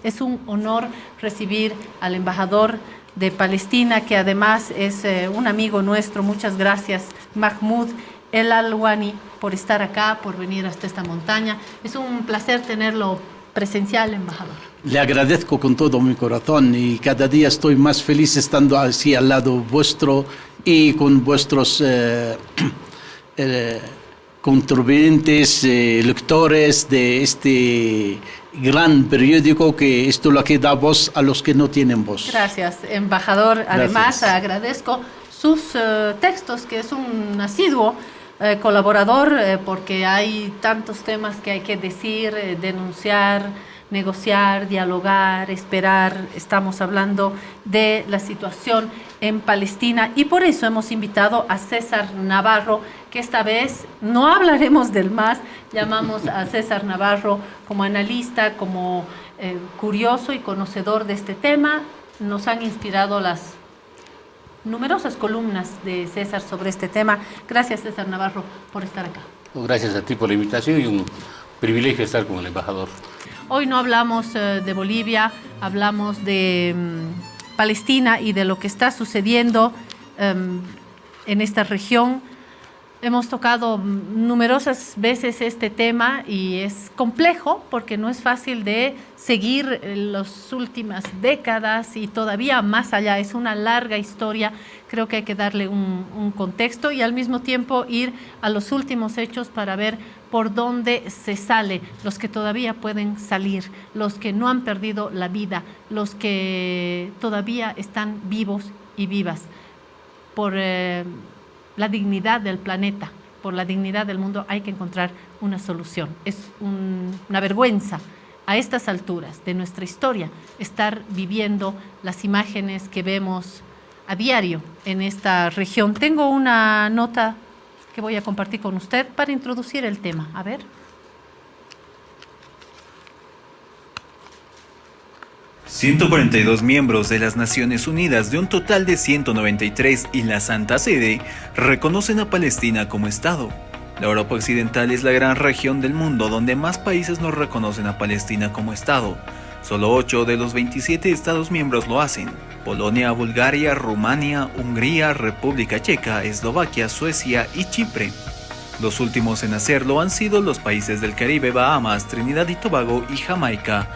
Es un honor recibir al embajador de Palestina, que además es un amigo nuestro. Muchas gracias, Mahmoud El Alwani, por estar acá, por venir hasta esta montaña. Es un placer tenerlo presencial, embajador. Le agradezco con todo mi corazón y cada día estoy más feliz estando así al lado vuestro y con vuestros contribuyentes, lectores de este gran periódico, que esto lo que da voz a los que no tienen voz. Gracias, embajador. Además, Gracias. agradezco sus textos, que es un asiduo colaborador, porque hay tantos temas que hay que decir, denunciar, negociar, dialogar, esperar. Estamos hablando de la situación en Palestina y por eso hemos invitado a César Navarro, que esta vez no hablaremos del MAS, llamamos a César Navarro como analista, como curioso y conocedor de este tema. Nos han inspirado las numerosas columnas de César sobre este tema. Gracias, César Navarro, por estar acá. Gracias a ti por la invitación y un privilegio estar con el embajador. Hoy no hablamos de Bolivia, hablamos de Palestina y de lo que está sucediendo en esta región. Hemos tocado numerosas veces este tema y es complejo porque no es fácil de seguir las últimas décadas y todavía más allá. Es una larga historia. Creo que hay que darle un contexto y al mismo tiempo ir a los últimos hechos para ver por dónde se sale, los que todavía pueden salir, los que no han perdido la vida, los que todavía están vivos y vivas. Por la dignidad del planeta, por la dignidad del mundo, hay que encontrar una solución. Es una vergüenza a estas alturas de nuestra historia estar viviendo las imágenes que vemos a diario en esta región. Tengo una nota que voy a compartir con usted para introducir el tema. A ver. 142 miembros de las Naciones Unidas, de un total de 193, y la Santa Sede reconocen a Palestina como Estado. La Europa Occidental es la gran región del mundo donde más países no reconocen a Palestina como Estado. Solo 8 de los 27 Estados miembros lo hacen: Polonia, Bulgaria, Rumania, Hungría, República Checa, Eslovaquia, Suecia y Chipre. Los últimos en hacerlo han sido los países del Caribe, Bahamas, Trinidad y Tobago y Jamaica,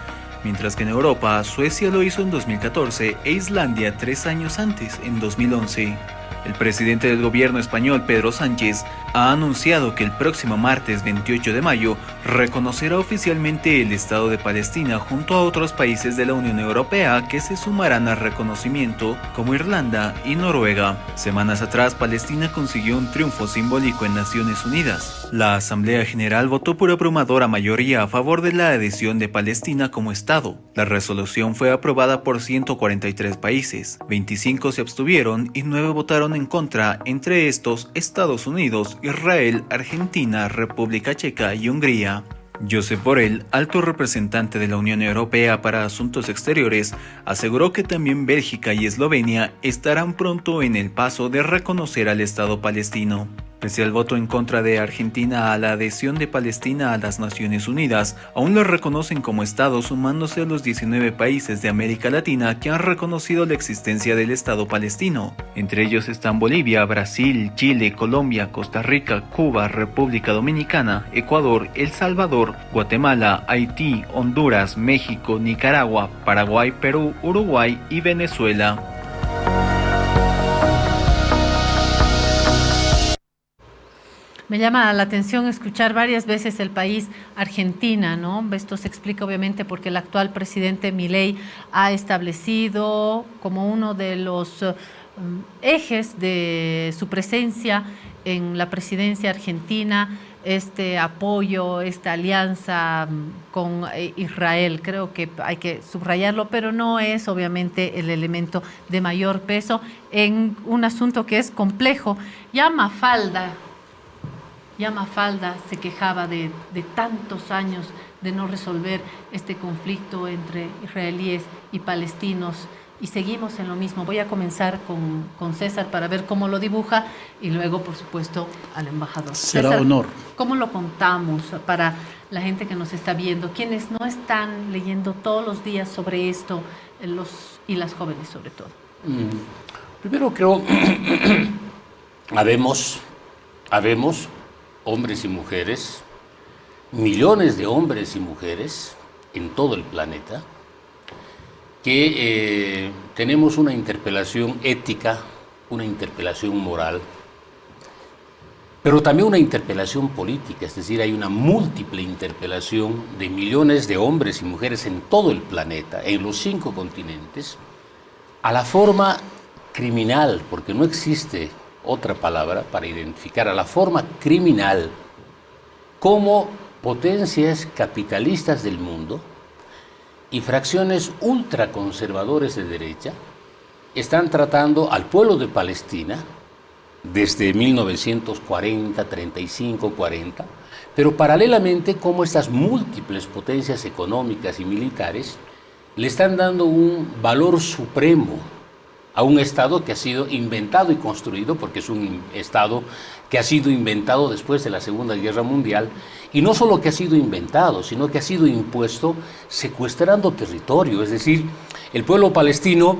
mientras que en Europa, Suecia lo hizo en 2014 e Islandia 3 años antes, en 2011. El presidente del gobierno español, Pedro Sánchez, ha anunciado que el próximo martes 28 de mayo reconocerá oficialmente el Estado de Palestina junto a otros países de la Unión Europea que se sumarán al reconocimiento, como Irlanda y Noruega. Semanas atrás, Palestina consiguió un triunfo simbólico en Naciones Unidas. La Asamblea General votó por abrumadora mayoría a favor de la adhesión de Palestina como Estado. La resolución fue aprobada por 143 países, 25 se abstuvieron y 9 votaron en contra, entre estos Estados Unidos, Israel, Argentina, República Checa y Hungría. Josep Borrell, alto representante de la Unión Europea para Asuntos Exteriores, aseguró que también Bélgica y Eslovenia estarán pronto en el paso de reconocer al Estado palestino. Pese al voto en contra de Argentina a la adhesión de Palestina a las Naciones Unidas, aún lo reconocen como Estado, sumándose a los 19 países de América Latina que han reconocido la existencia del Estado palestino. Entre ellos están Bolivia, Brasil, Chile, Colombia, Costa Rica, Cuba, República Dominicana, Ecuador, El Salvador, Guatemala, Haití, Honduras, México, Nicaragua, Paraguay, Perú, Uruguay y Venezuela. Me llama la atención escuchar varias veces el país Argentina, ¿no? Esto se explica obviamente porque el actual presidente Milei ha establecido como uno de los ejes de su presencia en la presidencia argentina este apoyo, esta alianza con Israel. Creo que hay que subrayarlo, pero no es obviamente el elemento de mayor peso en un asunto que es complejo. Ya Mafalda se quejaba de tantos años de no resolver este conflicto entre israelíes y palestinos y seguimos en lo mismo. Voy a comenzar con César para ver cómo lo dibuja y luego, por supuesto, al embajador. Será César, honor. ¿cómo lo contamos para la gente que nos está viendo, quienes no están leyendo todos los días sobre esto, y las jóvenes sobre todo? Primero creo, habemos hombres y mujeres, millones de hombres y mujeres en todo el planeta, que tenemos una interpelación ética, una interpelación moral, pero también una interpelación política, es decir, hay una múltiple interpelación de millones de hombres y mujeres en todo el planeta, en los 5 continentes, a la forma criminal, porque no existe otra palabra para identificar a la forma criminal como potencias capitalistas del mundo y fracciones ultraconservadores de derecha están tratando al pueblo de Palestina desde 1940, 35, 40, pero paralelamente como estas múltiples potencias económicas y militares le están dando un valor supremo a un Estado que ha sido inventado y construido, porque es un Estado que ha sido inventado después de la Segunda Guerra Mundial, y no solo que ha sido inventado, sino que ha sido impuesto secuestrando territorio, es decir, el pueblo palestino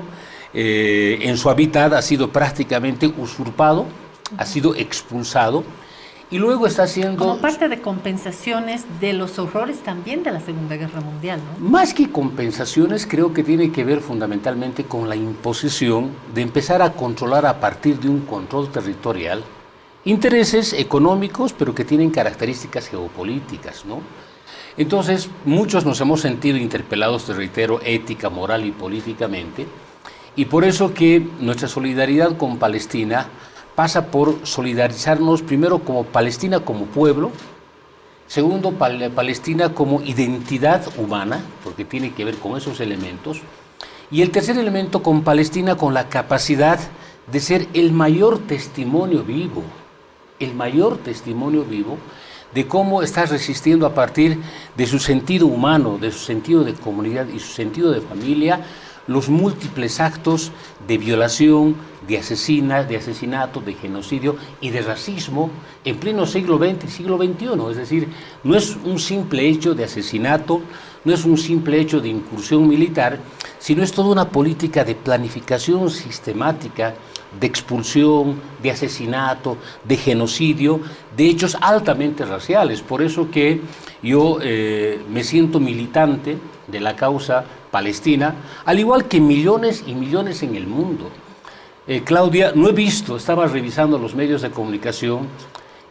en su hábitat ha sido prácticamente usurpado, ha sido expulsado, y luego está siendo... Como parte de compensaciones de los horrores también de la Segunda Guerra Mundial, ¿no? Más que compensaciones, creo que tiene que ver fundamentalmente con la imposición de empezar a controlar a partir de un control territorial intereses económicos, pero que tienen características geopolíticas, ¿no? Entonces, muchos nos hemos sentido interpelados, te reitero, ética, moral y políticamente, y por eso que nuestra solidaridad con Palestina pasa por solidarizarnos primero como Palestina como pueblo, segundo Palestina como identidad humana, porque tiene que ver con esos elementos, y el tercer elemento con Palestina con la capacidad de ser el mayor testimonio vivo de cómo está resistiendo a partir de su sentido humano, de su sentido de comunidad y su sentido de familia, los múltiples actos de violación, de asesinato, de genocidio y de racismo en pleno siglo XX y siglo XXI. Es decir, no es un simple hecho de asesinato, no es un simple hecho de incursión militar, sino es toda una política de planificación sistemática, de expulsión, de asesinato, de genocidio, de hechos altamente raciales. Por eso que yo me siento militante de la causa palestina, al igual que millones y millones en el mundo. Claudia, no he visto, estaba revisando los medios de comunicación,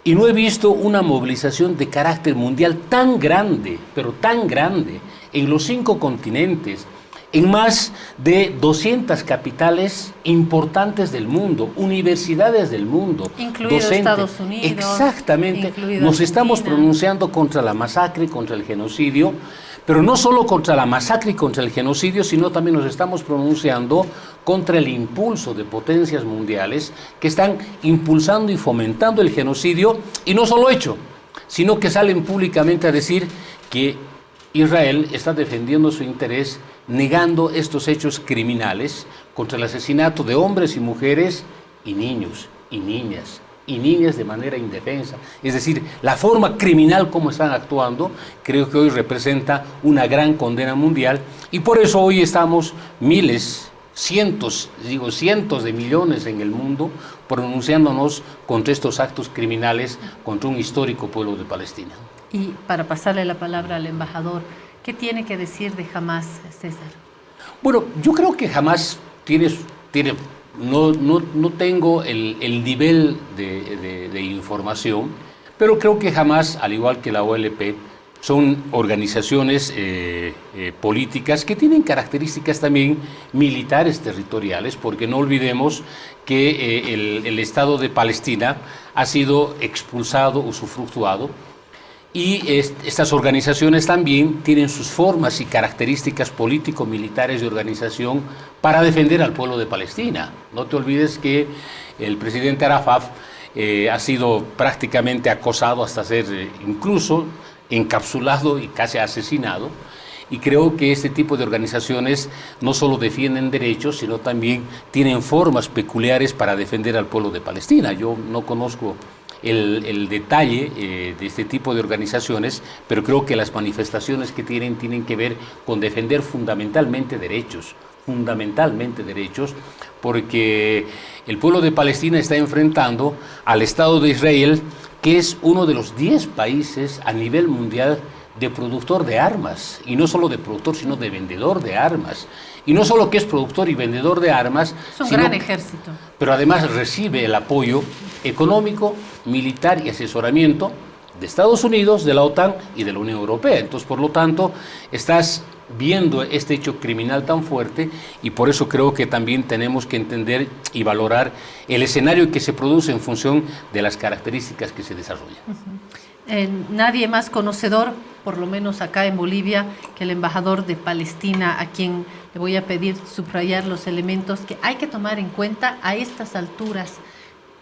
y no he visto una movilización de carácter mundial tan grande, pero tan grande, en los 5 continentes, en más de 200 capitales importantes del mundo, universidades del mundo, incluido docentes. Estados Unidos. Exactamente, incluido nos estamos Argentina. pronunciando contra la masacre, contra el genocidio, pero no solo contra la masacre y contra el genocidio, sino también nos estamos pronunciando contra el impulso de potencias mundiales que están impulsando y fomentando el genocidio, y no solo hecho, sino que salen públicamente a decir que Israel está defendiendo su interés negando estos hechos criminales contra el asesinato de hombres y mujeres y niños y niñas de manera indefensa. Es decir, la forma criminal como están actuando, creo que hoy representa una gran condena mundial, y por eso hoy estamos miles, cientos de millones en el mundo pronunciándonos contra estos actos criminales contra un histórico pueblo de Palestina. Y para pasarle la palabra al embajador, ¿qué tiene que decir de Hamás, César? Bueno, yo creo que Hamás no tengo el nivel de información, pero creo que Hamás, al igual que la OLP, son organizaciones políticas que tienen características también militares territoriales, porque no olvidemos que el Estado de Palestina ha sido expulsado, usufructuado, y estas organizaciones también tienen sus formas y características político-militares de organización para defender al pueblo de Palestina. No te olvides que el presidente Arafat ha sido prácticamente acosado hasta ser incluso encapsulado y casi asesinado. Y creo que este tipo de organizaciones no solo defienden derechos, sino también tienen formas peculiares para defender al pueblo de Palestina. Yo no conozco el detalle de este tipo de organizaciones, pero creo que las manifestaciones que tienen que ver con defender fundamentalmente derechos, porque el pueblo de Palestina está enfrentando al Estado de Israel, que es uno de los 10 países a nivel mundial de productor de armas, y no solo de productor, sino de vendedor de armas. Y no solo que es productor y vendedor de armas, es un gran ejército. Pero además recibe el apoyo económico, militar y asesoramiento de Estados Unidos, de la OTAN y de la Unión Europea. Entonces, por lo tanto, estás viendo este hecho criminal tan fuerte, y por eso creo que también tenemos que entender y valorar el escenario que se produce en función de las características que se desarrollan. Nadie más conocedor, por lo menos acá en Bolivia, que el embajador de Palestina, a quien le voy a pedir subrayar los elementos que hay que tomar en cuenta a estas alturas,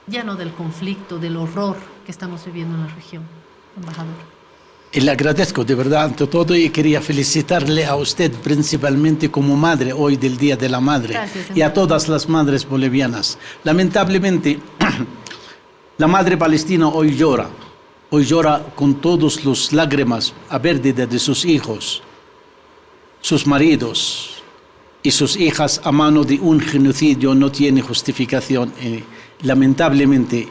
ya no del conflicto, del horror que estamos viviendo en la región. Embajador. Y le agradezco de verdad ante todo, y quería felicitarle a usted principalmente como madre hoy del Día de la Madre. Gracias, y a todas las madres bolivianas. Lamentablemente, la madre palestina hoy llora con todas las lágrimas a pérdida de sus hijos, sus maridos y sus hijas a mano de un genocidio. No tiene justificación. Lamentablemente,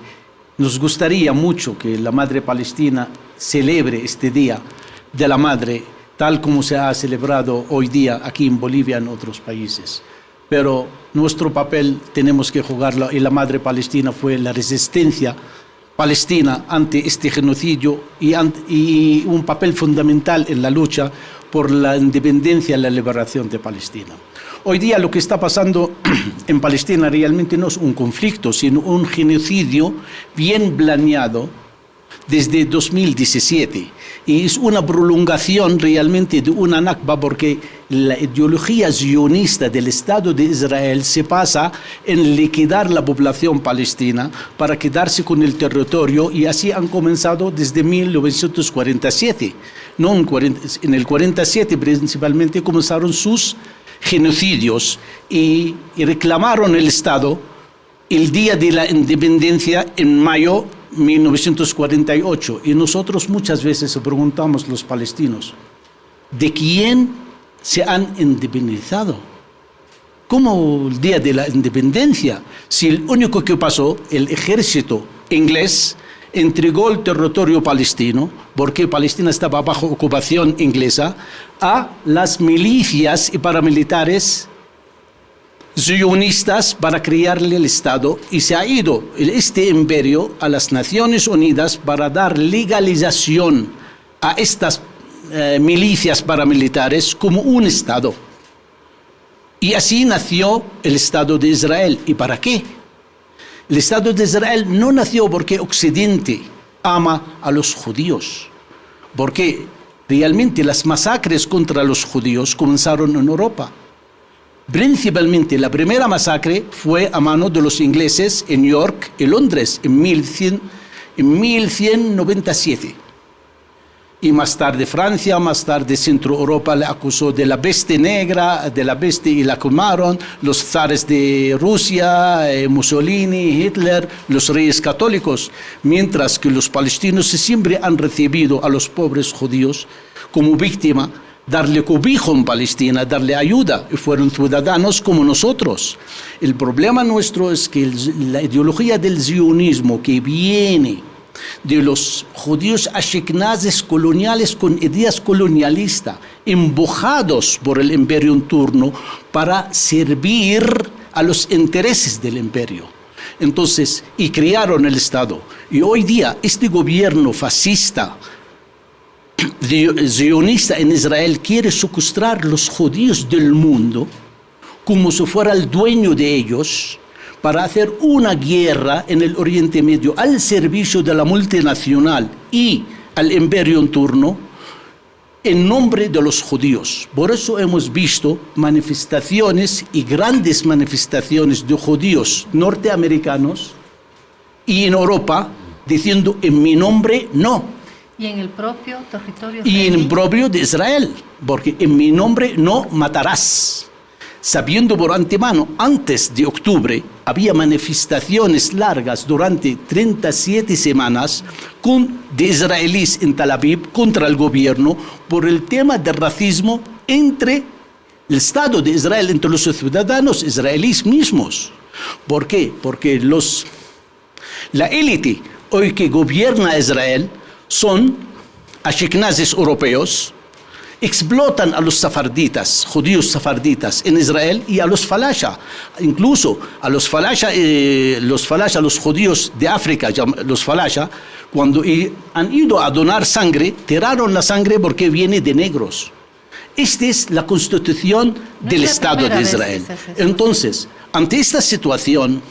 nos gustaría mucho que la madre palestina celebre este Día de la Madre, tal como se ha celebrado hoy día aquí en Bolivia y en otros países. Pero nuestro papel tenemos que jugarlo, y la madre palestina fue la resistencia palestina ante este genocidio y un papel fundamental en la lucha por la independencia y la liberación de Palestina. Hoy día lo que está pasando en Palestina realmente no es un conflicto, sino un genocidio bien planeado desde 2017. Y es una prolongación realmente de una Nakba, porque la ideología sionista del Estado de Israel se basa en liquidar la población palestina para quedarse con el territorio, y así han comenzado desde 1947. No, en el 47 principalmente comenzaron sus genocidios y reclamaron el Estado el día de la independencia en mayo 1948, y nosotros muchas veces preguntamos los palestinos, ¿de quién se han independizado? ¿Cómo el día de la independencia? Si el único que pasó, el ejército inglés entregó el territorio palestino, porque Palestina estaba bajo ocupación inglesa, a las milicias y paramilitares sionistas para crearle el Estado, y se ha ido este imperio a las Naciones Unidas para dar legalización a estas milicias paramilitares como un Estado. Y así nació el Estado de Israel. ¿Y para qué? El Estado de Israel no nació porque Occidente ama a los judíos, porque realmente las masacres contra los judíos comenzaron en Europa. Principalmente la primera masacre fue a mano de los ingleses en York y Londres en 1197. Y más tarde Francia, más tarde Centro Europa le acusó de la peste negra, de la peste, y la quemaron los zares de Rusia, Mussolini, Hitler, los reyes católicos, mientras que los palestinos siempre han recibido a los pobres judíos como víctima, darle cobijo en Palestina, darle ayuda, y fueron ciudadanos como nosotros. El problema nuestro es que la ideología del sionismo, que viene de los judíos ashkenazes coloniales con ideas colonialistas, empujados por el imperio en turno para servir a los intereses del imperio. Entonces, y crearon el Estado. Y hoy día este gobierno fascista sionista en Israel quiere secuestrar los judíos del mundo como si fuera el dueño de ellos, para hacer una guerra en el Oriente Medio al servicio de la multinacional y al imperio en turno, en nombre de los judíos. Por eso hemos visto manifestaciones y grandes manifestaciones de judíos norteamericanos y en Europa diciendo: en mi nombre no. Y en el propio territorio y en israelí. el propio de Israel, porque en mi nombre no matarás. Sabiendo por antemano, antes de octubre, había manifestaciones largas durante 37 semanas de israelíes en Tel Aviv contra el gobierno por el tema del racismo entre el Estado de Israel, entre los ciudadanos israelíes mismos. ¿Por qué? Porque la élite hoy que gobierna Israel son ashkenazis europeos, explotan a los safarditas, judíos safarditas en Israel y a los falasha, incluso a los falasha, los judíos de África, los falasha, cuando han ido a donar sangre, tiraron la sangre porque viene de negros. Esta es la constitución del Estado de Israel. Entonces, ante esta situación,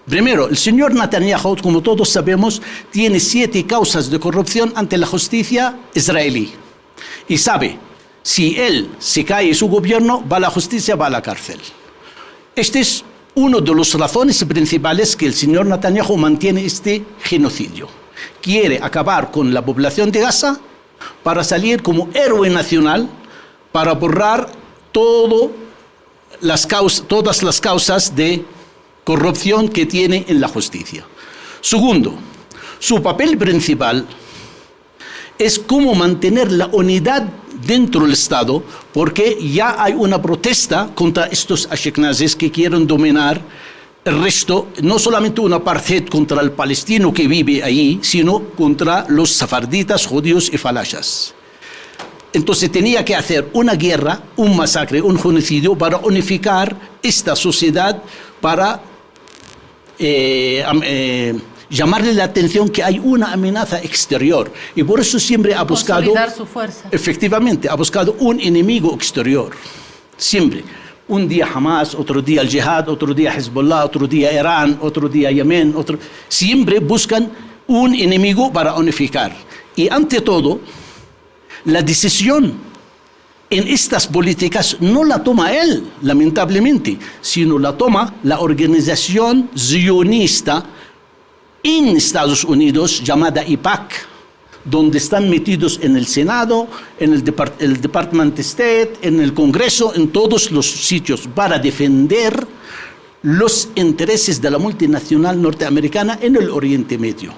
primero, el señor Netanyahu, como todos sabemos, tiene 7 causas de corrupción ante la justicia israelí. Y sabe, si él se cae su gobierno, va a la justicia, va a la cárcel. Este es una de las razones principales que el señor Netanyahu mantiene este genocidio. Quiere acabar con la población de Gaza para salir como héroe nacional, para borrar todas las causas de corrupción que tiene en la justicia. Segundo, su papel principal es cómo mantener la unidad dentro del Estado, porque ya hay una protesta contra estos ashkenazis que quieren dominar el resto, no solamente una apartheid contra el palestino que vive allí, sino contra los safarditas, judíos y falashas. Entonces tenía que hacer una guerra, un masacre, un genocidio para unificar esta sociedad, para llamarle la atención que hay una amenaza exterior. Y por eso siempre ha buscado... Consolidar su fuerza. Efectivamente, ha buscado un enemigo exterior. Siempre. Un día Hamas, otro día el Jihad, otro día Hezbollah, otro día Irán, otro día Yemen. Siempre buscan un enemigo para unificar. Y ante todo, la decisión en estas políticas no la toma él, lamentablemente, sino la toma la organización zionista en Estados Unidos llamada AIPAC, donde están metidos en el Senado, en el Department of State, en el Congreso, en todos los sitios, para defender los intereses de la multinacional norteamericana en el Oriente Medio.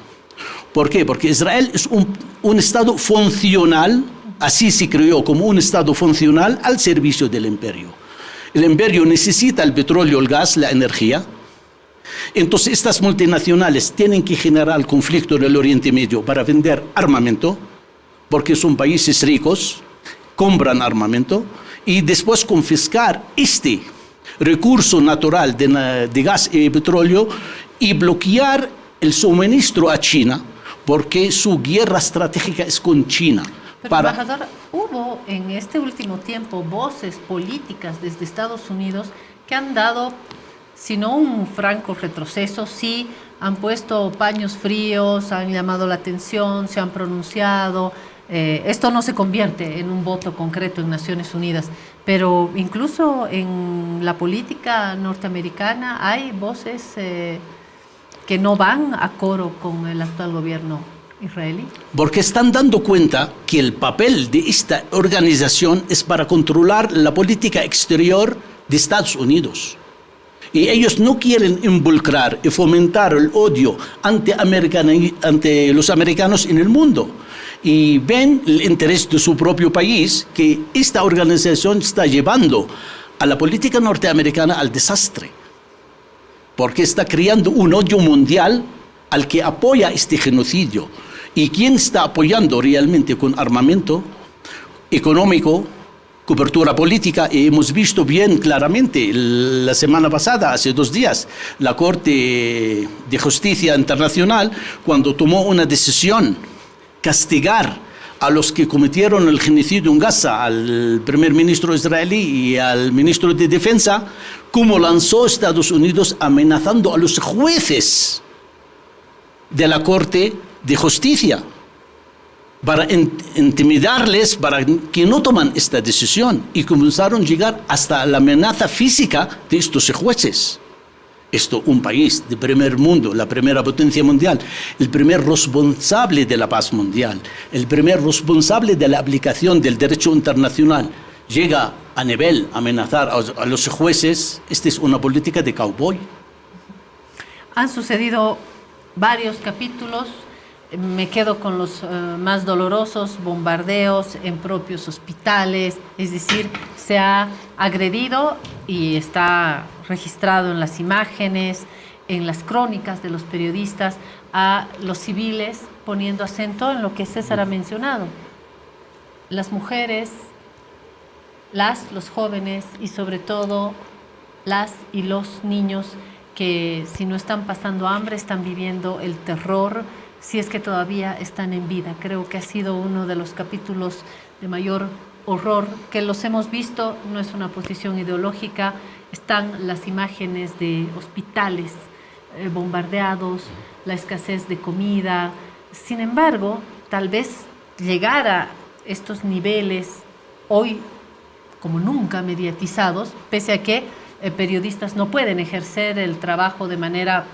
¿Por qué? Porque Israel es un Estado funcional, así se creó como un Estado funcional al servicio del imperio. El imperio necesita el petróleo, el gas, la energía. Entonces estas multinacionales tienen que generar el conflicto en el Oriente Medio para vender armamento, porque son países ricos, compran armamento, y después confiscar este recurso natural de gas y petróleo y bloquear el suministro a China, porque su guerra estratégica es con China. Pero, embajador, hubo en este último tiempo voces políticas desde Estados Unidos que han dado, si no un franco retroceso, sí han puesto paños fríos, han llamado la atención, se han pronunciado. Esto no se convierte en un voto concreto en Naciones Unidas, pero incluso en la política norteamericana hay voces que no van a coro con el actual gobierno israelí. Porque están dando cuenta que el papel de esta organización es para controlar la política exterior de Estados Unidos. Y ellos no quieren involucrar y fomentar el odio ante los americanos en el mundo. Y ven el interés de su propio país, que esta organización está llevando a la política norteamericana al desastre. Porque está creando un odio mundial al que apoya este genocidio. ¿Y quién está apoyando realmente con armamento económico, cobertura política? Y hemos visto bien claramente la semana pasada, hace 2 días, la Corte de Justicia Internacional, cuando tomó una decisión, castigar a los que cometieron el genocidio en Gaza, al primer ministro israelí y al ministro de Defensa, como lanzó Estados Unidos amenazando a los jueces de la Corte de Justicia para intimidarles, para que no toman esta decisión, y comenzaron a llegar hasta la amenaza física de estos jueces. Esto, un país de primer mundo, la primera potencia mundial, el primer responsable de la paz mundial, el primer responsable de la aplicación del derecho internacional, llega a nivel amenazar a los jueces. Esta es una política de cowboy. Han sucedido varios capítulos, me quedo con los más dolorosos, bombardeos en propios hospitales, es decir, se ha agredido y está registrado en las imágenes, en las crónicas de los periodistas, a los civiles, poniendo acento en lo que César ha mencionado. Las mujeres, los jóvenes y sobre todo las y los niños que si no están pasando hambre, están viviendo el terror, si es que todavía están en vida. Creo que ha sido uno de los capítulos de mayor horror que los hemos visto, no es una posición ideológica, están las imágenes de hospitales bombardeados, la escasez de comida. Sin embargo, tal vez llegar a estos niveles hoy como nunca mediatizados, pese a que periodistas no pueden ejercer el trabajo de manera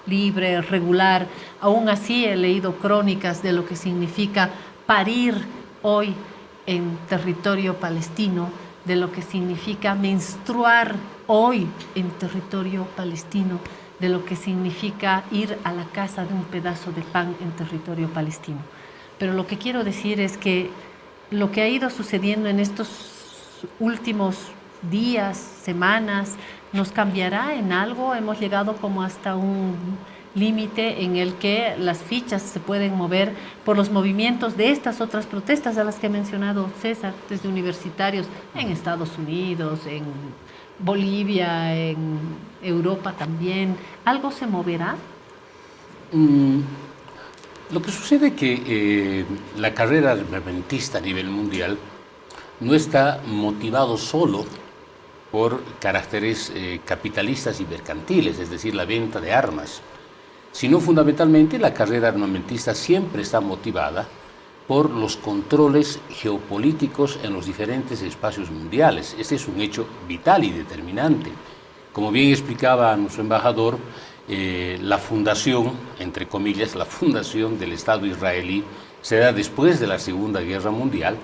libre, regular. Aún así he leído crónicas de lo que significa parir hoy en territorio palestino, de lo que significa menstruar hoy en territorio palestino, de lo que significa ir a la casa de un pedazo de pan en territorio palestino. Pero lo que quiero decir es que lo que ha ido sucediendo en estos últimos días, semanas, nos cambiará en algo. Hemos llegado como hasta un límite en el que las fichas se pueden mover por los movimientos de estas otras protestas a las que ha mencionado César, desde universitarios en Estados Unidos, en Bolivia, en Europa también. ¿Algo se moverá? Lo que sucede es que la carrera armamentista a nivel mundial no está motivado solo por caracteres capitalistas y mercantiles, es decir, la venta de armas, sino fundamentalmente la carrera armamentista siempre está motivada por los controles geopolíticos en los diferentes espacios mundiales. Este es un hecho vital y determinante. Como bien explicaba nuestro embajador, la fundación, entre comillas, la fundación del Estado israelí se da después de la Segunda Guerra Mundial,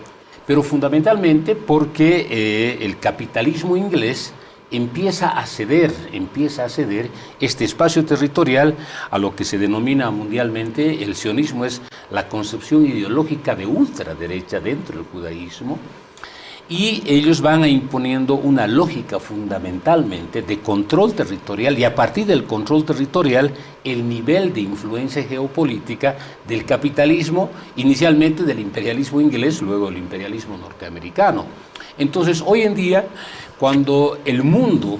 pero fundamentalmente porque el capitalismo inglés empieza a ceder este espacio territorial a lo que se denomina mundialmente el sionismo. Es la concepción ideológica de ultraderecha dentro del judaísmo, y ellos van imponiendo una lógica fundamentalmente de control territorial, y a partir del control territorial el nivel de influencia geopolítica del capitalismo, inicialmente del imperialismo inglés, luego del imperialismo norteamericano. Entonces, hoy en día, cuando el mundo,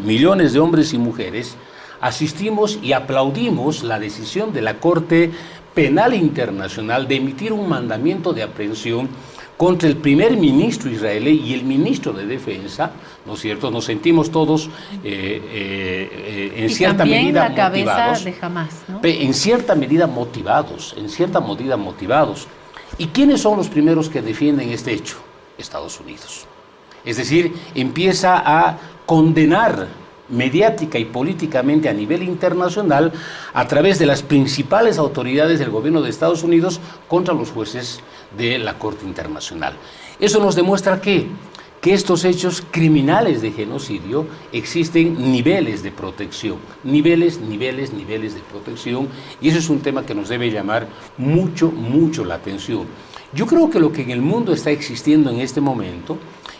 millones de hombres y mujeres, asistimos y aplaudimos la decisión de la Corte Penal Internacional de emitir un mandamiento de aprehensión contra el primer ministro israelí y el ministro de Defensa, ¿no es cierto? Nos sentimos todos en cierta medida la cabeza motivados, de Hamás, ¿no? en cierta medida motivados. ¿Y quiénes son los primeros que defienden este hecho? Estados Unidos. Es decir, empieza a condenar mediática y políticamente a nivel internacional a través de las principales autoridades del gobierno de Estados Unidos contra los jueces de la Corte Internacional. Eso nos demuestra que estos hechos criminales de genocidio existen niveles de protección, niveles de protección, y eso es un tema que nos debe llamar mucho la atención. Yo creo que lo que en el mundo está existiendo en este momento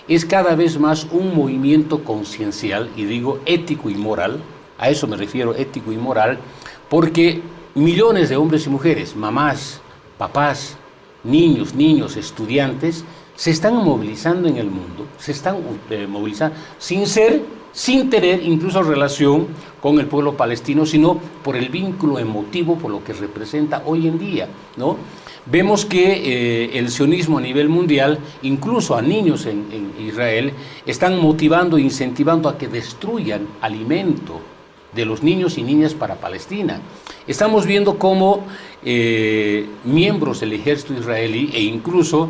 es cada vez más un movimiento conciencial, y digo ético y moral, a eso me refiero, ético y moral, porque millones de hombres y mujeres, mamás, papás, niños, estudiantes, se están movilizando en el mundo, se están movilizando sin tener incluso relación con el pueblo palestino, sino por el vínculo emotivo, por lo que representa hoy en día, ¿no? Vemos que el sionismo a nivel mundial, incluso a niños en Israel, están motivando e incentivando a que destruyan alimento de los niños y niñas para Palestina. Estamos viendo cómo miembros del ejército israelí e incluso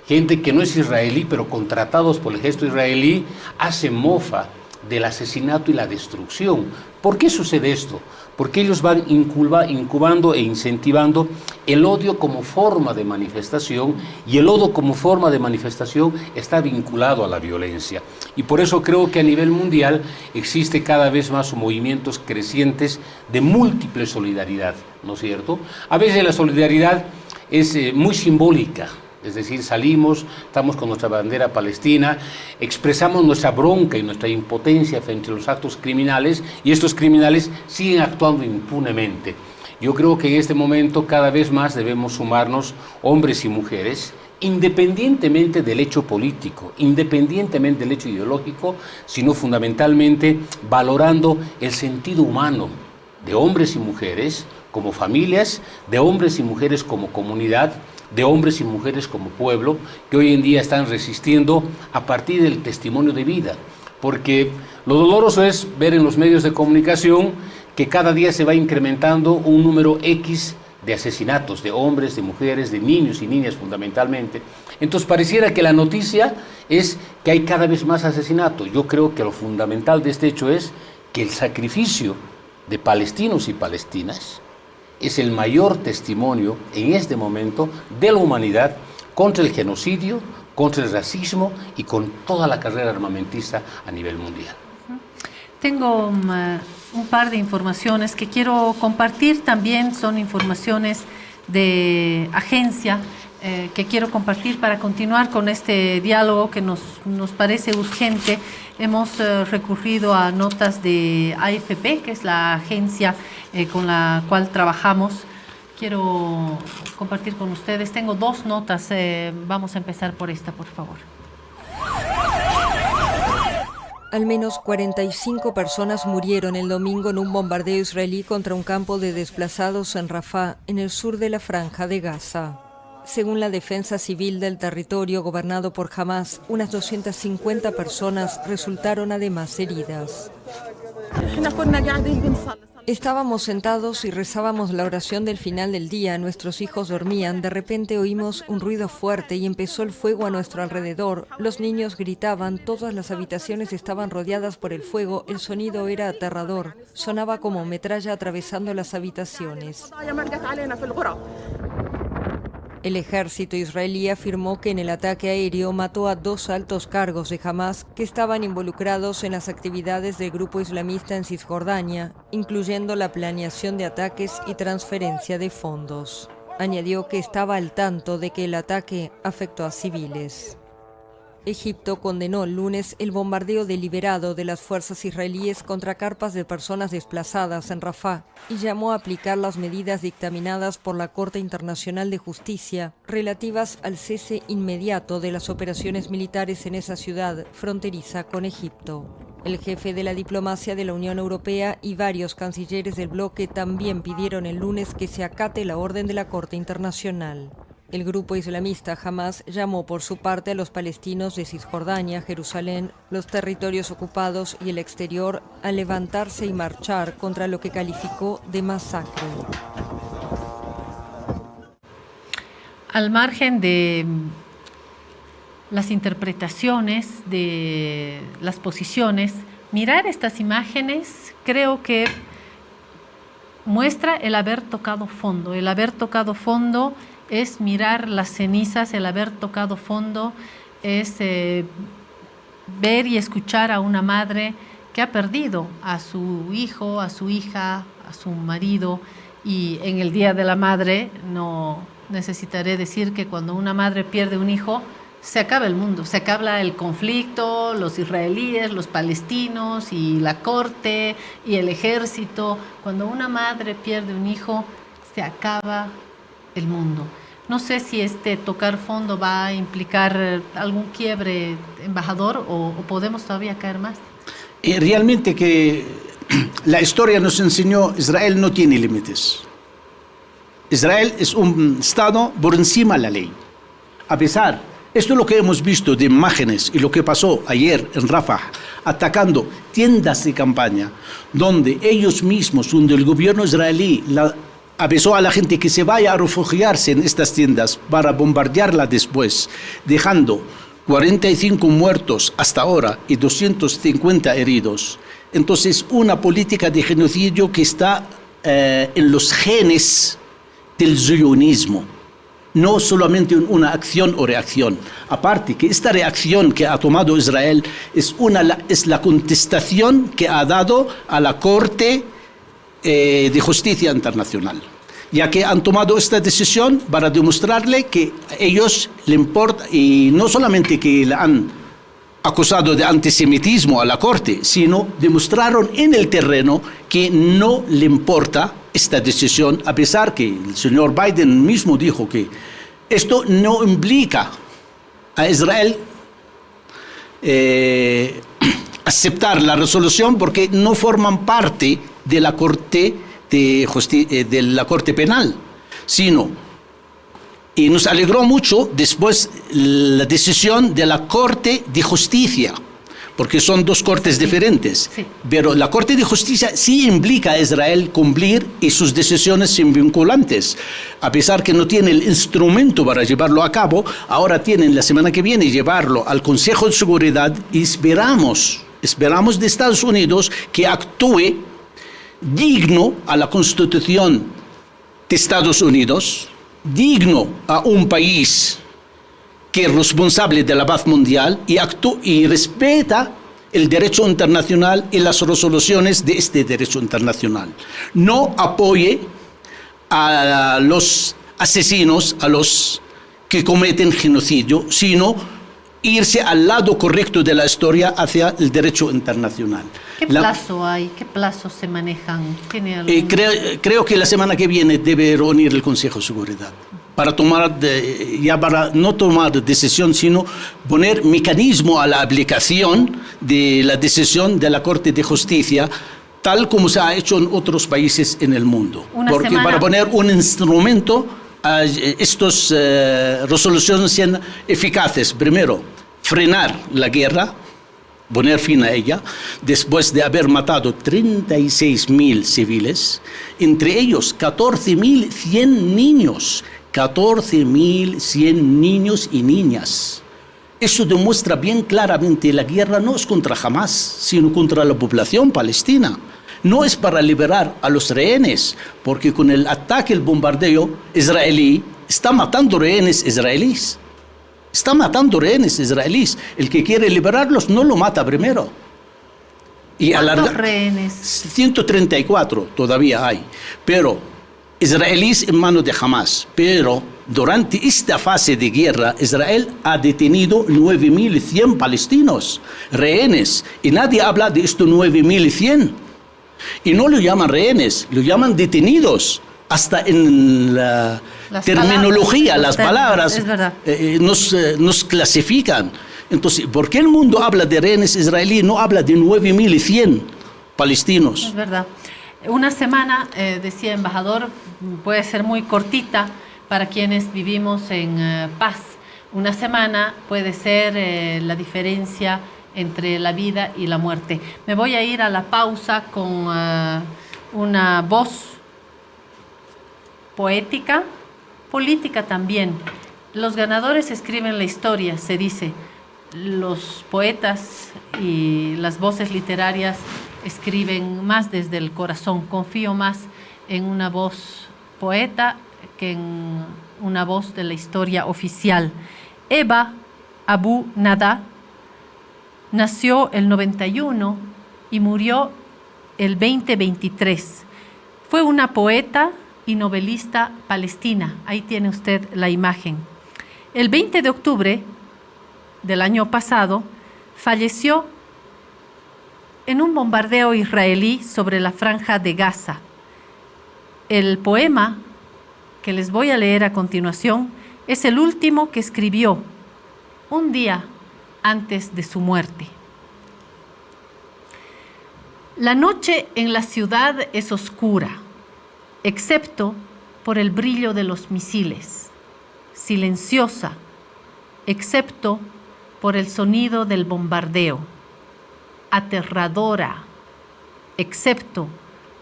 gente que no es israelí, pero contratados por el ejército israelí, hacen mofa del asesinato y la destrucción. ¿Por qué sucede esto? Porque ellos van incubando e incentivando el odio como forma de manifestación, y el odio como forma de manifestación está vinculado a la violencia. Y por eso creo que a nivel mundial existe cada vez más movimientos crecientes de múltiple solidaridad, ¿no es cierto? A veces la solidaridad es muy simbólica. Es decir, salimos, estamos con nuestra bandera palestina, expresamos nuestra bronca y nuestra impotencia frente a los actos criminales, y estos criminales siguen actuando impunemente. Yo creo que en este momento cada vez más debemos sumarnos, hombres y mujeres, independientemente del hecho político, independientemente del hecho ideológico, sino fundamentalmente valorando el sentido humano de hombres y mujeres como familias, de hombres y mujeres como comunidad, de hombres y mujeres como pueblo, que hoy en día están resistiendo a partir del testimonio de vida. Porque lo doloroso es ver en los medios de comunicación que cada día se va incrementando un número X de asesinatos, de hombres, de mujeres, de niños y niñas fundamentalmente. Entonces pareciera que la noticia es que hay cada vez más asesinatos. Yo creo que lo fundamental de este hecho es que el sacrificio de palestinos y palestinas es el mayor testimonio en este momento de la humanidad contra el genocidio, contra el racismo y con toda la carrera armamentista a nivel mundial. Tengo un par de informaciones que quiero compartir también, son informaciones de agencia que quiero compartir para continuar con este diálogo que nos parece urgente. Hemos recurrido a notas de AFP, que es la agencia con la cual trabajamos. Quiero compartir con ustedes. Tengo dos notas. Vamos a empezar por esta, por favor. Al menos 45 personas murieron el domingo en un bombardeo israelí contra un campo de desplazados en Rafah, en el sur de la Franja de Gaza. Según la defensa civil del territorio gobernado por Hamas, unas 250 personas resultaron además heridas. Estábamos sentados y rezábamos la oración del final del día. Nuestros hijos dormían. De repente oímos un ruido fuerte y empezó el fuego a nuestro alrededor. Los niños gritaban. Todas las habitaciones estaban rodeadas por el fuego. El sonido era aterrador. Sonaba como metralla atravesando las habitaciones. El ejército israelí afirmó que en el ataque aéreo mató a 2 altos cargos de Hamas que estaban involucrados en las actividades del grupo islamista en Cisjordania, incluyendo la planeación de ataques y transferencia de fondos. Añadió que estaba al tanto de que el ataque afectó a civiles. Egipto condenó el lunes el bombardeo deliberado de las fuerzas israelíes contra carpas de personas desplazadas en Rafah y llamó a aplicar las medidas dictaminadas por la Corte Internacional de Justicia relativas al cese inmediato de las operaciones militares en esa ciudad fronteriza con Egipto. El jefe de la diplomacia de la Unión Europea y varios cancilleres del bloque también pidieron el lunes que se acate la orden de la Corte Internacional. El grupo islamista Hamas llamó por su parte a los palestinos de Cisjordania, Jerusalén, los territorios ocupados y el exterior a levantarse y marchar contra lo que calificó de masacre. Al margen de las interpretaciones, de las posiciones, mirar estas imágenes creo que muestra el haber tocado fondo. El haber tocado fondo es mirar las cenizas, el haber tocado fondo es ver y escuchar a una madre que ha perdido a su hijo, a su hija, a su marido, y en el Día de la Madre no necesitaré decir que cuando una madre pierde un hijo, se acaba el mundo, se acaba el conflicto, los israelíes, los palestinos y la corte y el ejército. Cuando una madre pierde un hijo, se acaba el mundo. No sé si este tocar fondo va a implicar algún quiebre, embajador, o podemos todavía caer más. Realmente que la historia nos enseñó, Israel no tiene límites. Israel es un Estado por encima de la ley. A pesar, esto es lo que hemos visto de imágenes y lo que pasó ayer en Rafah, atacando tiendas de campaña, donde ellos mismos, donde el gobierno israelí avisó a la gente que se vaya a refugiarse en estas tiendas para bombardearla después, dejando 45 muertos hasta ahora y 250 heridos. Entonces, una política de genocidio que está en los genes del zionismo, no solamente una acción o reacción. Aparte que esta reacción que ha tomado Israel es la contestación que ha dado a la Corte de Justicia Internacional, ya que han tomado esta decisión para demostrarle que a ellos le importa, y no solamente que le han acusado de antisemitismo a la Corte, sino demostraron en el terreno que no le importa esta decisión, a pesar que el señor Biden mismo dijo que esto no implica a Israel aceptar la resolución porque no forman parte de la Corte de la Corte Penal, sino, y nos alegró mucho después la decisión de la Corte de Justicia, porque son dos cortes diferentes. Sí. Pero la Corte de Justicia sí implica a Israel cumplir y sus decisiones son vinculantes. A pesar que no tiene el instrumento para llevarlo a cabo, ahora tienen la semana que viene llevarlo al Consejo de Seguridad y esperamos de Estados Unidos que actúe digno a la Constitución de Estados Unidos, digno a un país que es responsable de la paz mundial y respeta el derecho internacional y las resoluciones de este derecho internacional. No apoye a los asesinos, a los que cometen genocidio, sino irse al lado correcto de la historia hacia el derecho internacional. ¿Qué plazo hay? ¿Qué plazos se manejan? ¿Tiene algún... creo que la semana que viene debe reunir el Consejo de Seguridad para para no tomar decisión, sino poner mecanismo a la aplicación de la decisión de la Corte de Justicia, tal como se ha hecho en otros países en el mundo. Porque para poner un instrumento a estas resoluciones sean eficaces, primero, frenar la guerra, poner fin a ella, después de haber matado 36.000 civiles, entre ellos 14.100 niños, 14.100 niños y niñas. Eso demuestra bien claramente que la guerra no es contra Hamás, sino contra la población palestina. No es para liberar a los rehenes, porque con el ataque, el bombardeo israelí, está matando rehenes israelíes. Está matando rehenes israelíes. El que quiere liberarlos no lo mata primero. Y ¿Cuántos rehenes? 134 todavía hay, pero israelíes en manos de Hamás. Pero durante esta fase de guerra, Israel ha detenido 9.100 palestinos, rehenes, y nadie habla de estos 9.100. Y no lo llaman rehenes, lo llaman detenidos. Hasta en la terminología, las palabras nos clasifican. Entonces, ¿por qué el mundo habla de rehenes israelíes, no habla de 9.100 palestinos? Es verdad. Una semana, decía embajador, puede ser muy cortita para quienes vivimos en paz. Una semana puede ser la diferencia entre la vida y la muerte. Me voy a ir a la pausa con una voz poética, política también. Los ganadores escriben la historia, se dice. Los poetas y las voces literarias escriben más desde el corazón. Confío más en una voz poeta que en una voz de la historia oficial. Eba Abu Nada nació el 91 y murió el 2023. Fue una poeta y novelista palestina. Ahí tiene usted la imagen. El 20 de octubre del año pasado falleció en un bombardeo israelí sobre la franja de Gaza. El poema que les voy a leer a continuación es el último que escribió un día antes de su muerte. La noche en la ciudad es oscura, excepto por el brillo de los misiles, silenciosa, excepto por el sonido del bombardeo, aterradora, excepto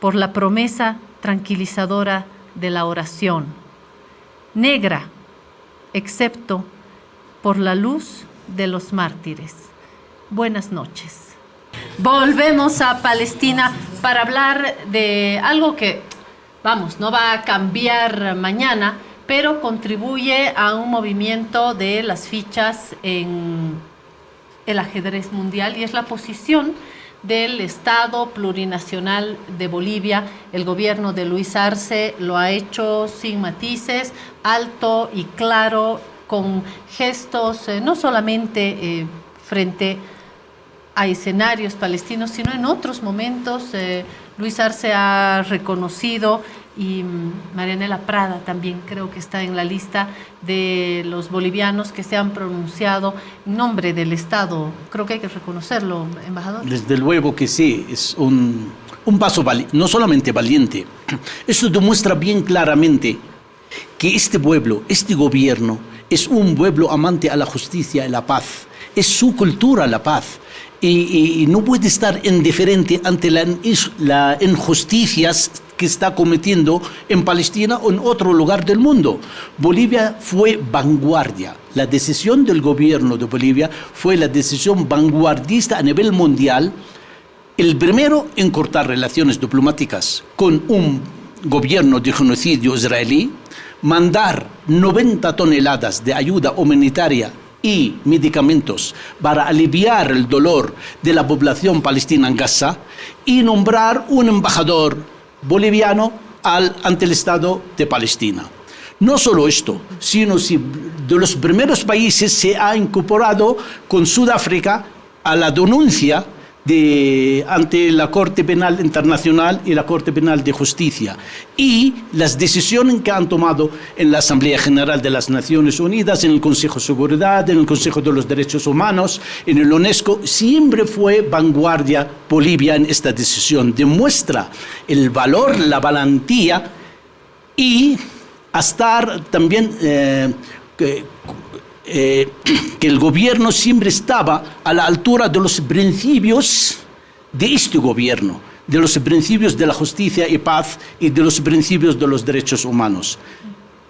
por la promesa tranquilizadora de la oración, negra, excepto por la luz de los mártires. Buenas noches. Volvemos a Palestina para hablar de algo que, vamos, no va a cambiar mañana, pero contribuye a un movimiento de las fichas en el ajedrez mundial, y es la posición del Estado plurinacional de Bolivia. El gobierno de Luis Arce lo ha hecho sin matices, alto y claro, con gestos no solamente frente a escenarios palestinos, sino en otros momentos. Luis Arce ha reconocido, y Marianela Prada también creo que está en la lista de los bolivianos que se han pronunciado en nombre del Estado. Creo que hay que reconocerlo, embajador. Desde luego que sí, es un paso no solamente valiente. Esto demuestra bien claramente que este pueblo, este gobierno, es un pueblo amante a la justicia y la paz. Es su cultura la paz. Y no puede estar indiferente ante las injusticias que está cometiendo en Palestina o en otro lugar del mundo. Bolivia fue vanguardia. La decisión del gobierno de Bolivia fue la decisión vanguardista a nivel mundial. El primero en cortar relaciones diplomáticas con un gobierno de genocidio israelí, mandar 90 toneladas de ayuda humanitaria y medicamentos para aliviar el dolor de la población palestina en Gaza, y nombrar un embajador boliviano ante el Estado de Palestina. No solo esto, sino si de los primeros países se ha incorporado con Sudáfrica a la denuncia ante la Corte Penal Internacional y la Corte Penal de Justicia, y las decisiones que han tomado en la Asamblea General de las Naciones Unidas, en el Consejo de Seguridad, en el Consejo de los Derechos Humanos, en el UNESCO. Siempre fue vanguardia Bolivia en esta decisión. Demuestra el valor, la valentía, y a estar también que el gobierno siempre estaba a la altura de los principios de este gobierno, de los principios de la justicia y paz y de los principios de los derechos humanos.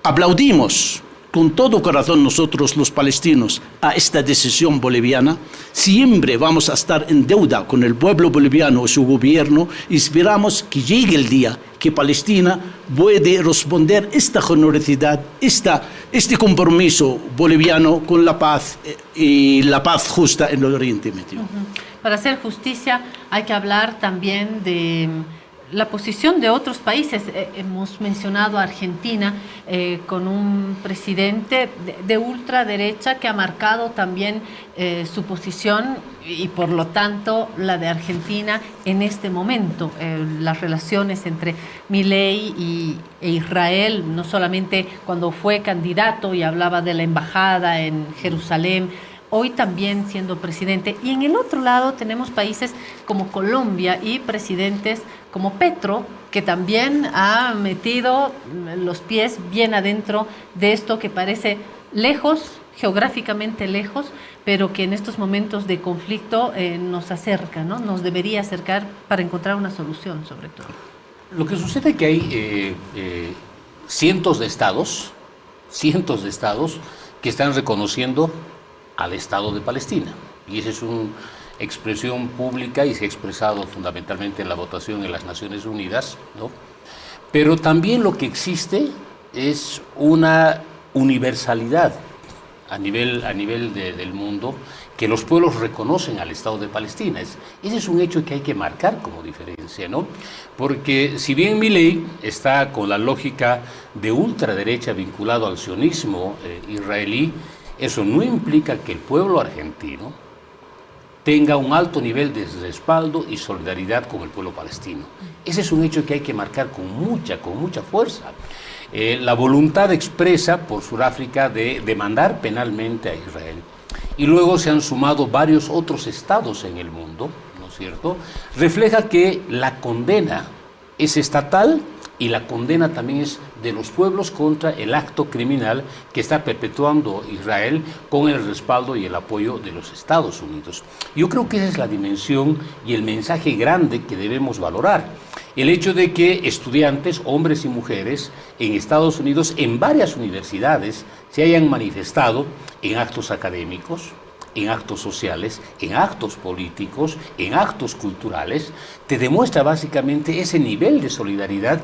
Aplaudimos con todo corazón nosotros los palestinos a esta decisión boliviana. Siempre vamos a estar en deuda con el pueblo boliviano y su gobierno, y esperamos que llegue el día que Palestina puede responder esta generosidad, este compromiso boliviano con la paz y la paz justa en el Oriente Medio. Para hacer justicia hay que hablar también de la posición de otros países. Hemos mencionado a Argentina con un presidente de ultraderecha que ha marcado también su posición, y por lo tanto la de Argentina en este momento. Las relaciones entre Milei e Israel, no solamente cuando fue candidato y hablaba de la embajada en Jerusalén, hoy también siendo presidente. Y en el otro lado tenemos países como Colombia y presidentes como Petro, que también ha metido los pies bien adentro de esto que parece lejos, geográficamente lejos, pero que en estos momentos de conflicto nos acerca, ¿no? Nos debería acercar para encontrar una solución, sobre todo. Lo que sucede es que hay cientos de estados que están reconociendo al Estado de Palestina, y esa es una expresión pública y se ha expresado fundamentalmente en la votación en las Naciones Unidas, ¿no? Pero también lo que existe es una universalidad a nivel del mundo, que los pueblos reconocen al Estado de Palestina. Ese es un hecho que hay que marcar como diferencia, ¿no? Porque si bien Milei está con la lógica de ultraderecha vinculado al sionismo israelí, eso no implica que el pueblo argentino tenga un alto nivel de respaldo y solidaridad con el pueblo palestino. Ese es un hecho que hay que marcar con mucha fuerza. La voluntad expresa por Sudáfrica de demandar penalmente a Israel. Y luego se han sumado varios otros estados en el mundo, ¿no es cierto? Refleja que la condena es estatal, y la condena también es de los pueblos contra el acto criminal que está perpetuando Israel con el respaldo y el apoyo de los Estados Unidos. Yo creo que esa es la dimensión y el mensaje grande que debemos valorar. El hecho de que estudiantes, hombres y mujeres, en Estados Unidos, en varias universidades, se hayan manifestado en actos académicos, en actos sociales, en actos políticos, en actos culturales, te demuestra básicamente ese nivel de solidaridad,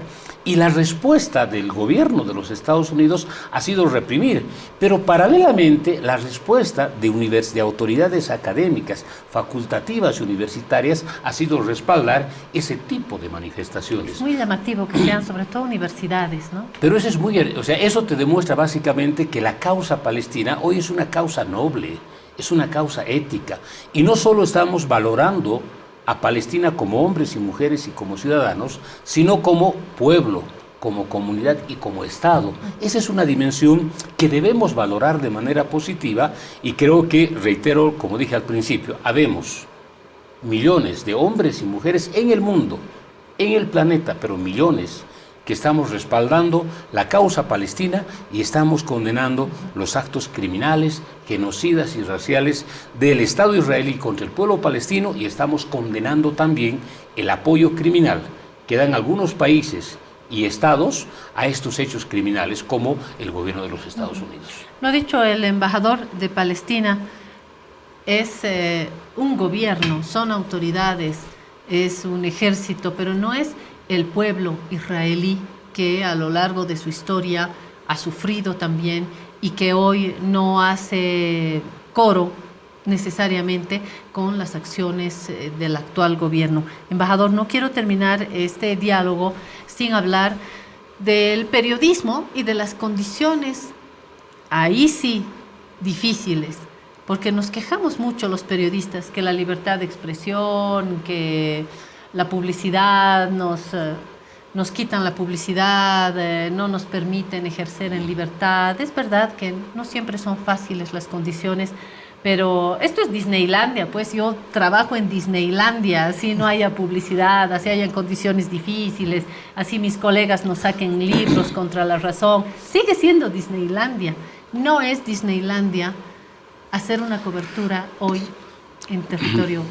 y la respuesta del gobierno de los Estados Unidos ha sido reprimir, pero paralelamente la respuesta de autoridades académicas, facultativas y universitarias ha sido respaldar ese tipo de manifestaciones. Es muy llamativo que sean sobre todo universidades, ¿no? Pero eso es eso te demuestra básicamente que la causa palestina hoy es una causa noble, es una causa ética, y no solo estamos valorando a Palestina como hombres y mujeres y como ciudadanos, sino como pueblo, como comunidad y como Estado. Esa es una dimensión que debemos valorar de manera positiva, y creo que, reitero, como dije al principio, habemos millones de hombres y mujeres en el mundo, en el planeta, pero millones que estamos respaldando la causa palestina y estamos condenando los actos criminales, genocidas y raciales del Estado israelí contra el pueblo palestino, y estamos condenando también el apoyo criminal que dan algunos países y estados a estos hechos criminales, como el gobierno de los Estados Unidos. Lo ha dicho el embajador de Palestina, es un gobierno, son autoridades, es un ejército, pero no es el pueblo israelí, que a lo largo de su historia ha sufrido también y que hoy no hace coro necesariamente con las acciones del actual gobierno. Embajador, no quiero terminar este diálogo sin hablar del periodismo y de las condiciones, ahí sí, difíciles, porque nos quejamos mucho los periodistas que la libertad de expresión, que la publicidad, nos quitan la publicidad, no nos permiten ejercer en libertad. Es verdad que no siempre son fáciles las condiciones, pero esto es Disneylandia, pues yo trabajo en Disneylandia, así no haya publicidad, así hayan condiciones difíciles, así mis colegas nos saquen libros contra la razón. Sigue siendo Disneylandia. No es Disneylandia hacer una cobertura hoy en territorio.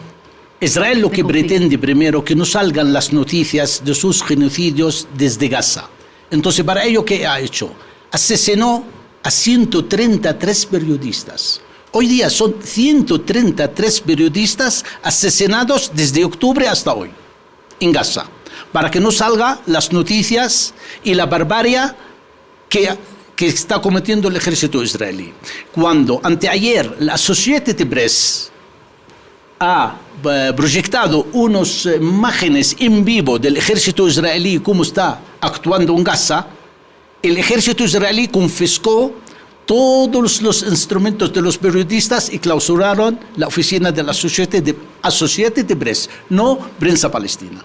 Israel lo que pretende primero que no salgan las noticias de sus genocidios desde Gaza. Entonces, para ello, ¿qué ha hecho? Asesinó a 133 periodistas. Hoy día son 133 periodistas asesinados desde octubre hasta hoy en Gaza, para que no salgan las noticias y la barbarie que está cometiendo el ejército israelí. Cuando anteayer la Associated Press ha proyectado unas imágenes en vivo del ejército israelí, cómo está actuando en Gaza, el ejército israelí confiscó todos los instrumentos de los periodistas y clausuraron la oficina de la Associated Press, no prensa palestina.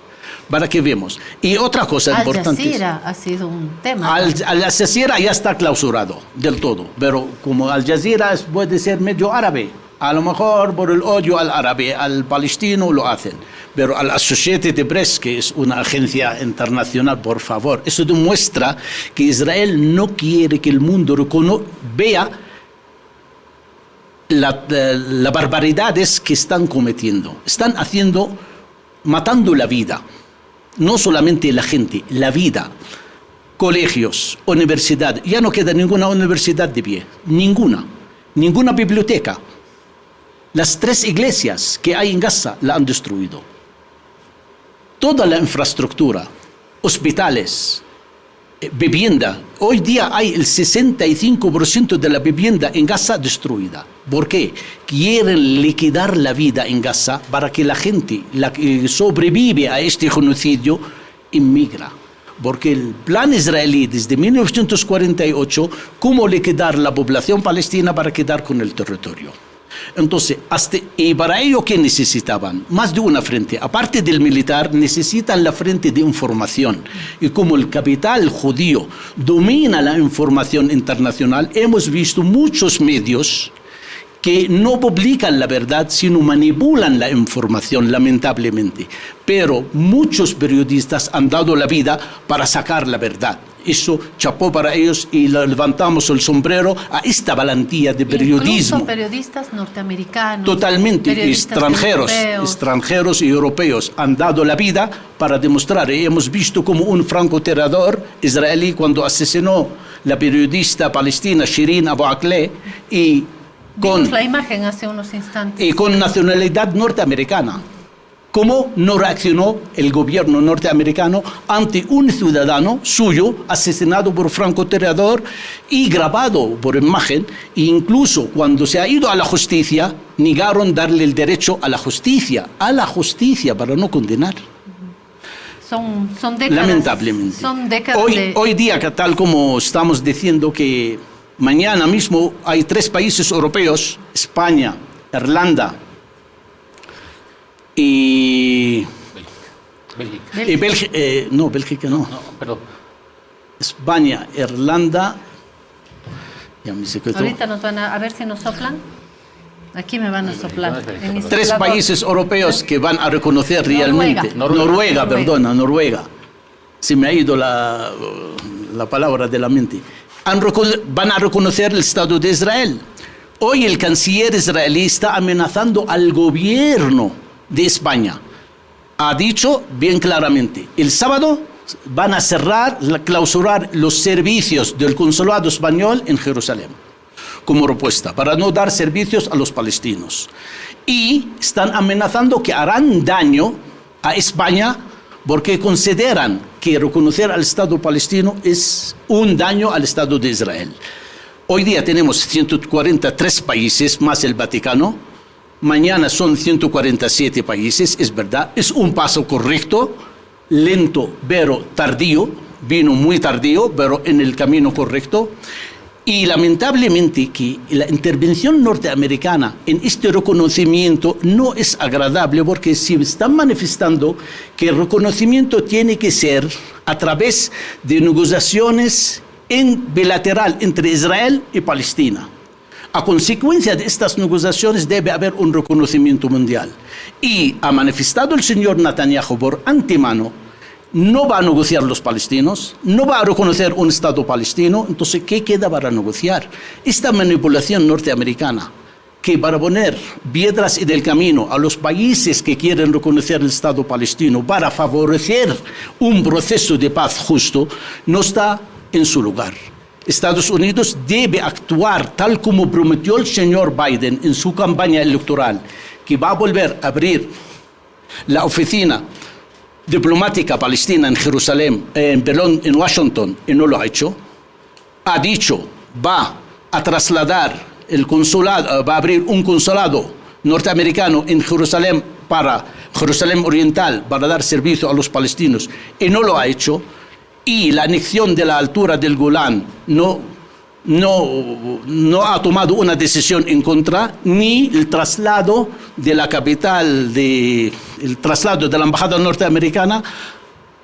Para que vemos. Y otra cosa importante. Al Jazeera ha sido un tema. Al Jazeera ya está clausurado del todo, pero como Al Jazeera puede ser medio árabe, a lo mejor por el odio al árabe, al palestino lo hacen, pero al Associated Press, que es una agencia internacional, por favor, eso demuestra que Israel no quiere que el mundo vea las barbaridades que están cometiendo. Están matando la vida, no solamente la gente, la vida. Colegios, universidad, ya no queda ninguna universidad de pie, ninguna biblioteca. Las 3 iglesias que hay en Gaza la han destruido. Toda la infraestructura, hospitales, vivienda. Hoy día hay el 65% de la vivienda en Gaza destruida. ¿Por qué? Quieren liquidar la vida en Gaza para que la gente, la que sobrevive a este genocidio, inmigra. Porque el plan israelí desde 1948, cómo liquidar la población palestina para quedar con el territorio. Entonces, y para ello, ¿qué necesitaban? Más de una frente. Aparte del militar, necesitan la frente de información. Y como el capital judío domina la información internacional, hemos visto muchos medios que no publican la verdad, sino manipulan la información, lamentablemente. Pero muchos periodistas han dado la vida para sacar la verdad. Eso chapó para ellos y levantamos el sombrero a esta valentía de periodismo. Incluso periodistas norteamericanos. Totalmente, extranjeros y europeos han dado la vida para demostrar. Y hemos visto como un francotirador israelí, cuando asesinó la periodista palestina Shirin Abu Akleh y Vimos la imagen hace unos instantes. y con nacionalidad norteamericana. ¿Cómo no reaccionó el gobierno norteamericano ante un ciudadano suyo asesinado por francotirador y grabado por imagen? E incluso cuando se ha ido a la justicia, negaron darle el derecho a la justicia para no condenar. Son décadas. Lamentablemente. Son décadas Hoy día, que tal como estamos diciendo que mañana mismo hay 3 países europeos, España, Irlanda y Bélgica. Bélgica no. No, perdón. España, Irlanda, ya me secreto. Ahorita nos van a ver si nos soplan. Aquí me van a soplar. En mi 3 soplador. países europeos que van a reconocer realmente. Noruega. Noruega. Se me ha ido la palabra de la mente. Van a reconocer el Estado de Israel. Hoy el canciller israelí está amenazando al gobierno de España. Ha dicho bien claramente, el sábado van a clausurar los servicios del consulado español en Jerusalén como respuesta, para no dar servicios a los palestinos. Y están amenazando que harán daño a España porque consideran que reconocer al Estado palestino es un daño al Estado de Israel. Hoy día tenemos 143 países más el Vaticano. Mañana son 147 países, es verdad. Es un paso correcto, lento, pero tardío. Vino muy tardío, pero en el camino correcto. Y lamentablemente que la intervención norteamericana en este reconocimiento no es agradable, porque se están manifestando que el reconocimiento tiene que ser a través de negociaciones bilateral entre Israel y Palestina. A consecuencia de estas negociaciones debe haber un reconocimiento mundial. Y ha manifestado el señor Netanyahu por antemano, no va a negociar los palestinos, no va a reconocer un Estado palestino. Entonces, ¿qué queda para negociar? Esta manipulación norteamericana, que para poner piedras en el camino a los países que quieren reconocer el Estado palestino para favorecer un proceso de paz justo, no está en su lugar. Estados Unidos debe actuar tal como prometió el señor Biden en su campaña electoral, que va a volver a abrir la oficina diplomática palestina en Jerusalén, en Washington, y no lo ha hecho. Ha dicho, va a trasladar el consulado, va a abrir un consulado norteamericano en Jerusalén, para Jerusalén Oriental, para dar servicio a los palestinos, y no lo ha hecho. Y la anexión de la altura del Golán no ha tomado una decisión en contra, ni el traslado de la capital, el traslado de la embajada norteamericana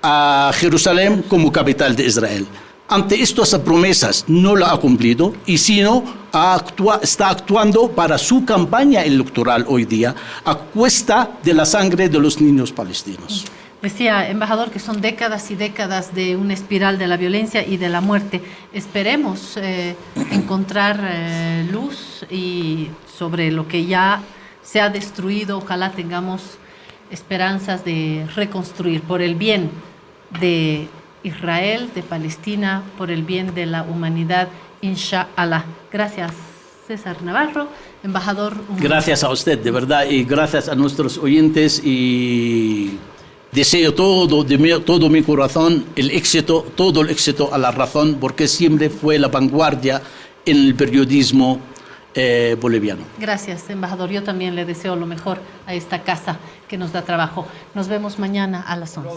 a Jerusalén como capital de Israel. Ante estas promesas no la ha cumplido, y sino está actuando para su campaña electoral hoy día a cuesta de la sangre de los niños palestinos. Decía, embajador, que son décadas y décadas de una espiral de la violencia y de la muerte. Esperemos encontrar luz y sobre lo que ya se ha destruido. Ojalá tengamos esperanzas de reconstruir por el bien de Israel, de Palestina, por el bien de la humanidad, inshallah. Gracias, César Navarro, embajador. Gracias a usted, de verdad, y gracias a nuestros oyentes, y deseo todo mi corazón todo el éxito a La Razón, porque siempre fue la vanguardia en el periodismo boliviano. Gracias, embajador. Yo también le deseo lo mejor a esta casa que nos da trabajo. Nos vemos mañana a las 11.